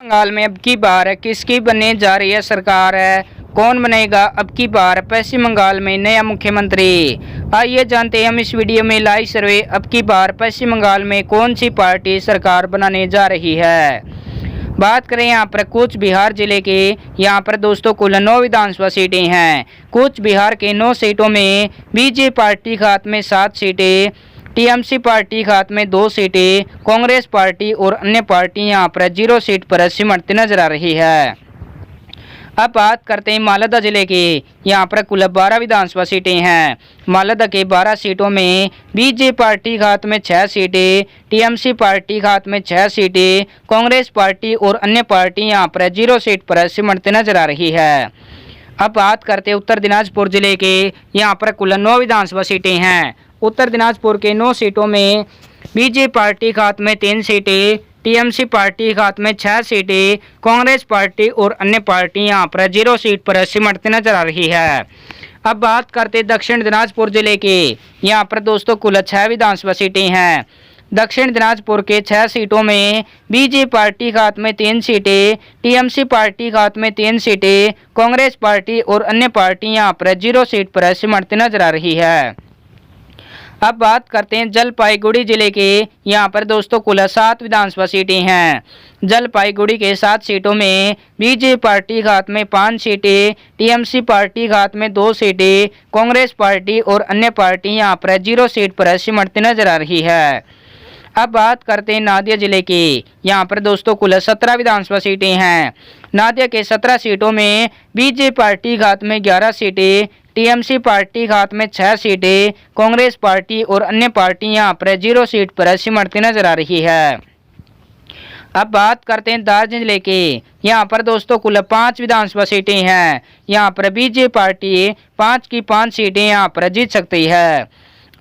बंगाल में अब की बार किसकी बनने जा रही है सरकार है, कौन बनेगा अब की बार पश्चिम बंगाल में नया मुख्यमंत्री। आइए जानते हैं हम इस वीडियो में लाइव सर्वे अब की बार पश्चिम बंगाल में कौन सी पार्टी सरकार बनाने जा रही है। बात करें यहाँ पर कूच बिहार जिले के, यहाँ पर दोस्तों कुल 9 विधानसभा सीटें हैं। कूच बिहार के 9 सीटों में बीजेपी पार्टी के हाथ में 7 सीटें, टीएमसी पार्टी के हाथ में 2 सीटें, कांग्रेस पार्टी और अन्य पार्टी यहाँ पर 0 सीट पर सिमटती नजर आ रही है। अब बात करते हैं मालदा जिले की, यहाँ पर कुल 12 विधानसभा सीटें हैं। मालदा के 12 सीटों में बीजेपी पार्टी के हाथ में 6 सीटें, टीएमसी पार्टी के हाथ में 6 सीटें, कांग्रेस पार्टी और अन्य पार्टी यहाँ पर 0 सीट पर सिमटती नजर आ रही है। अब बात करते हैं उत्तर दिनाजपुर जिले के, यहाँ पर कुल 9 विधानसभा सीटें हैं। उत्तर दिनाजपुर के 9 सीटों में बीजेपी पार्टी के हाथ में 3 सीटें, टीएमसी पार्टी के हाथ में 6 सीटें, कांग्रेस पार्टी और अन्य पार्टी यहाँ पर 0 सीट पर सिमटती नजर आ रही है। अब बात करते दक्षिण दिनाजपुर जिले के, यहाँ पर दोस्तों कुल 6 विधानसभा सीटें हैं। दक्षिण दिनाजपुर के 6 सीटों में बीजेपी पार्टी के हाथ में 3 सीटें, टीएमसी पार्टी के हाथ में 3 सीटें, कांग्रेस पार्टी और अन्य पार्टी यहाँ पर 0 सीट पर सिमटती नजर आ रही है। अब बात करते हैं जलपाईगुड़ी जिले के, यहाँ पर दोस्तों कुल 7 विधानसभा सीटें हैं। जलपाईगुड़ी के 7 सीटों में बीजेपी पार्टी के हाथ में 5 सीटें, टीएमसी पार्टी के हाथ में 2 सीटें, कांग्रेस पार्टी और अन्य पार्टी यहाँ पर 0 सीट पर सिमटती नजर आ रही है। अब बात करते हैं नादिया जिले की, यहाँ पर दोस्तों कुल 17 विधानसभा सीटें हैं। नादिया के 17 सीटों में बीजेपी पार्टी के हाथ में 11 सीटें, टीएमसी पार्टी के हाथ में 6 सीटें, कांग्रेस पार्टी और अन्य पार्टी यहाँ पर 0 सीट पर सिमटती नजर आ रही है। अब बात करते हैं दार्जिलिंग जिले के, यहाँ पर दोस्तों कुल 5 विधानसभा सीटें हैं। यहाँ पर बीजेपी पार्टी 5 की 5 सीटें यहाँ पर जीत सकती है।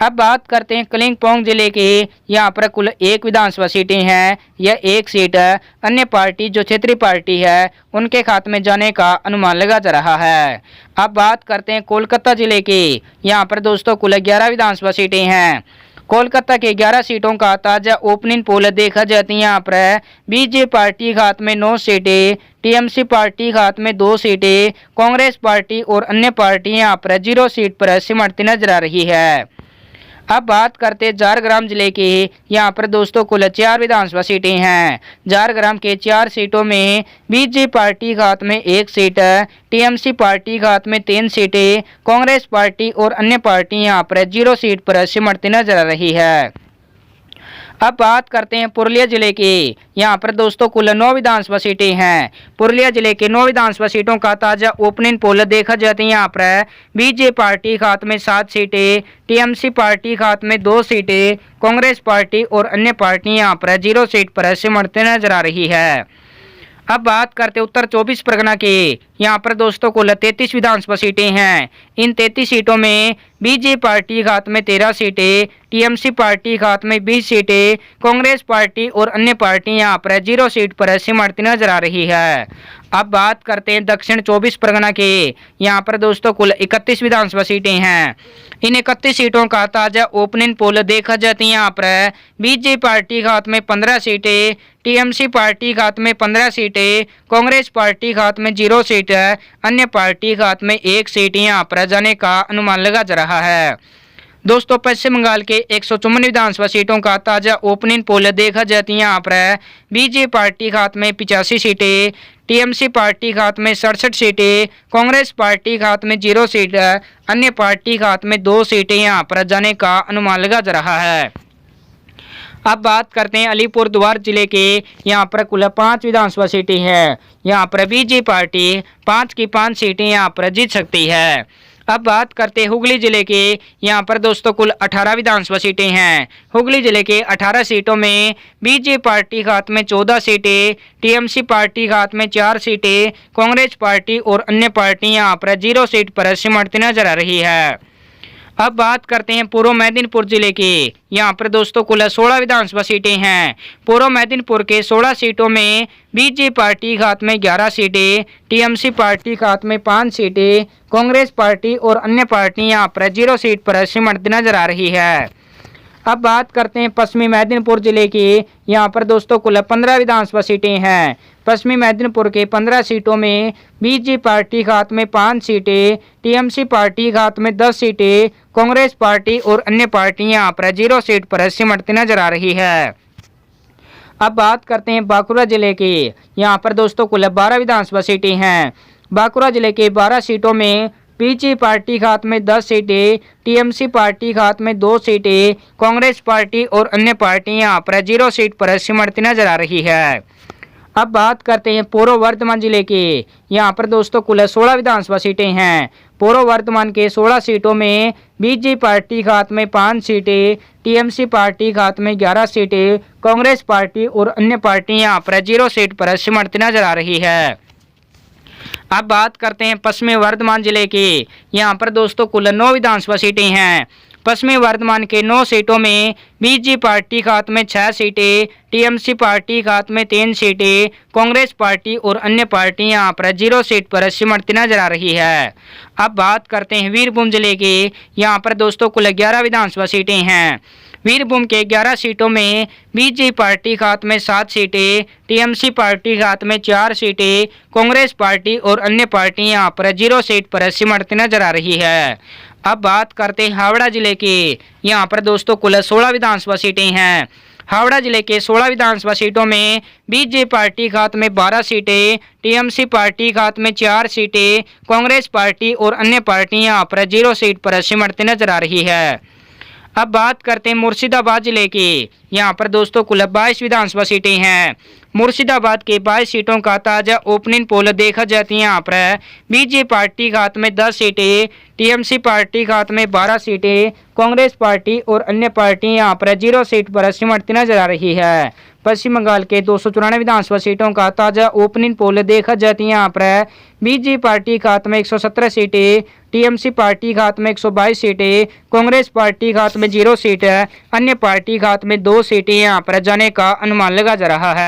अब बात करते हैं कलिंपोंग जिले के, यहाँ पर कुल 1 विधानसभा सीटें हैं। यह 1 सीट अन्य पार्टी जो क्षेत्रीय पार्टी है उनके खाते में जाने का अनुमान लगा जा रहा है। अब बात करते हैं कोलकाता जिले के, यहाँ पर दोस्तों कुल 11 विधानसभा सीटें हैं। कोलकाता के 11 सीटों का ताजा ओपनिंग पोल देखा जाती है। यहाँ पर बीजेपी पार्टी के हाथ में 9 सीटें, टीएमसी पार्टी के हाथ में 2 सीटें, कांग्रेस पार्टी और अन्य पार्टी यहाँ पर 0 सीट पर सिमटती नजर आ रही है। अब बात करते हैं झारग्राम जिले की, यहाँ पर दोस्तों कुल 4 विधानसभा सीटें हैं। झारग्राम के 4 सीटों में बीजेपी पार्टी के हाथ में 1 सीट, टीएमसी पार्टी के हाथ में 3 सीटें, कांग्रेस पार्टी और अन्य पार्टी यहाँ पर 0 सीट पर सिमटती नजर आ रही है। अब बात करते हैं पुरुलिया जिले की, यहाँ पर दोस्तों कुल 9 विधानसभा सीटें हैं। पुरुलिया जिले के 9 विधानसभा सीटों का ताजा ओपनिंग पोल देखा जाता है। यहाँ पर बीजेपी पार्टी के हाथ में 7 सीटें, टीएमसी पार्टी के हाथ में 2 सीटें, कांग्रेस पार्टी और अन्य पार्टी यहाँ पर 0 सीट पर सिमटती नजर आ रही है। अब बात करते उत्तर 24 परगना की, यहाँ पर दोस्तों कुल 33 विधानसभा सीटें हैं। इन 33 सीटों में बीजेपी पार्टी के हाथ में 13 सीटें, टीएमसी पार्टी के हाथ में 20 सीटें, कांग्रेस पार्टी और अन्य पार्टी यहाँ पर 0 सीट पर सिमटती नजर आ रही है। अब बात करते हैं दक्षिण 24 परगना की, यहाँ पर दोस्तों कुल 31 विधानसभा सीटें हैं। इन 31 सीटों का ताजा ओपनिंग पोल देखा जाती है। यहाँ पर बीजेपी पार्टी के हाथ में 15 सीटें, टीएमसी पार्टी के हाथ में 15 सीटें, कांग्रेस पार्टी के हाथ में 0 सीट, अन्य पार्टी के हाथ में 1 सीट यहाँ पर जाने का अनुमान लगा जा रहा है। दोस्तों पश्चिम बंगाल के 154 विधानसभा सीटों का ताजा ओपनिंग पोल देखा जाती है। यहाँ पर बीजेपी पार्टी के हाथ में 85 सीटें, टीएमसी पार्टी के हाथ में 67 सीटें, कांग्रेस पार्टी के हाथ में 0 सीट, अन्य पार्टी के हाथ में 2 सीटें यहाँ पर जाने का अनुमान लगा जा रहा है। अब बात करते हैं अलीपुरद्वार जिले के, यहाँ पर कुल 5 विधानसभा सीटें हैं। यहाँ पर बीजेपी पार्टी 5 की 5 सीटें यहाँ पर जीत सकती है। अब बात करते हैं हुगली जिले के, यहाँ पर दोस्तों कुल 18 विधानसभा सीटें हैं। हुगली जिले के 18 सीटों में बीजेपी पार्टी के हाथ में 14 सीटें, टीएमसी पार्टी के हाथ में 4 सीटें, कांग्रेस पार्टी और अन्य पार्टी यहाँ पर 0 सीट पर सिमटती नजर आ रही है। अब बात करते हैं पूर्व मेदिनीपुर जिले की, यहाँ पर दोस्तों कुल 16 विधानसभा सीटें हैं। पूर्व मेदिनीपुर के 16 सीटों में बीजेपी पार्टी के हाथ में 11 सीटें, टीएमसी पार्टी के हाथ में 5 सीटें, कांग्रेस पार्टी और अन्य पार्टी यहाँ पर 0 सीट पर सिमटती नजर आ रही है। अब बात करते हैं पश्चिमी मेदिनीपुर जिले की। यहाँ पर दोस्तों कुल 15 विधानसभा सीटें हैं। पश्चिमी मेदिनीपुर के 15 सीटों में बीजेपी पार्टी के हाथ में 5 सीटें, टीएमसी पार्टी के हाथ में 10 सीटें, कांग्रेस पार्टी और अन्य पार्टियां यहाँ पर 0 सीट पर सिमटती नजर आ रही है। अब बात करते हैं बांकुड़ा जिले की। यहाँ पर दोस्तों कुल 12 विधानसभा सीटें हैं। बांकुड़ा जिले के 12 सीटों में बीजेपी पार्टी के हाथ में 10 सीटें, टीएमसी पार्टी के हाथ में 2 सीटें, कांग्रेस पार्टी और अन्य पार्टियां यहाँ पर 0 सीट पर सिमटती नजर आ रही है। अब बात करते हैं पूर्व वर्धमान जिले की। यहाँ पर दोस्तों कुल 16 विधानसभा सीटें हैं। पूर्व वर्धमान के 16 सीटों में बीजेपी पार्टी के हाथ में 5 सीटें, टीएमसी पार्टी के हाथ में 11 सीटें, कांग्रेस पार्टी और अन्य पार्टियां यहाँ पर 0 सीट पर सिमटती नजर आ रही है। अब बात करते हैं पश्चिमी वर्धमान जिले की। यहाँ पर दोस्तों कुल 9 विधानसभा सीटें हैं। पश्चिमी वर्धमान के 9 सीटों में बीजेपी पार्टी के हाथ में 6 सीटें, टीएमसी पार्टी के हाथ में 3 सीटें, कांग्रेस पार्टी और अन्य पार्टियां यहाँ पर 0 सीट पर सिमटती नजर आ रही है। अब बात करते हैं वीरभूम जिले की। यहाँ पर दोस्तों कुल 11 विधानसभा सीटें हैं। वीरभूम के 11 सीटों में बीजेपी पार्टी के हाथ में 7 सीटें, टीएमसी पार्टी के हाथ में 4 सीटें, कांग्रेस पार्टी और अन्य पार्टियां यहाँ पर 0 सीट पर सिमटती नजर आ रही है। अब बात करते हैं हावड़ा जिले की। यहाँ पर दोस्तों कुल 16 विधानसभा सीटें हैं। हावड़ा जिले के 16 विधानसभा सीटों में बीजेपी पार्टी के हाथ में 12 सीटें, टीएमसी पार्टी के हाथ में 4 सीटें, कांग्रेस पार्टी और अन्य पार्टियां यहाँ पर 0 सीट पर सिमटती नजर आ रही है। अब बात करते हैं मुर्शिदाबाद जिले की। यहाँ पर दोस्तों कुल 22 विधानसभा सीटें हैं। मुर्शिदाबाद के 22 सीटों का ताजा ओपनिंग पोल देखा जाती है। यहाँ पर बीजेपी पार्टी के हाथ में 10 सीटें, टीएमसी पार्टी के हाथ में 12 सीटें, कांग्रेस पार्टी और अन्य पार्टियां यहाँ पर 0 सीट पर सिमटती नजर आ रही है। पश्चिम बंगाल के 294 विधानसभा सीटों का ताजा ओपनिंग पोल देखा जाती है। यहाँ पर बीजेपी पार्टी के हाथ में 117 सीटें, टीएमसी पार्टी के हाथ में 122 सीटें, कांग्रेस पार्टी के हाथ में 0 सीट, अन्य पार्टी के हाथ में 2 सीटें यहाँ पर जाने का अनुमान लगा जा रहा है।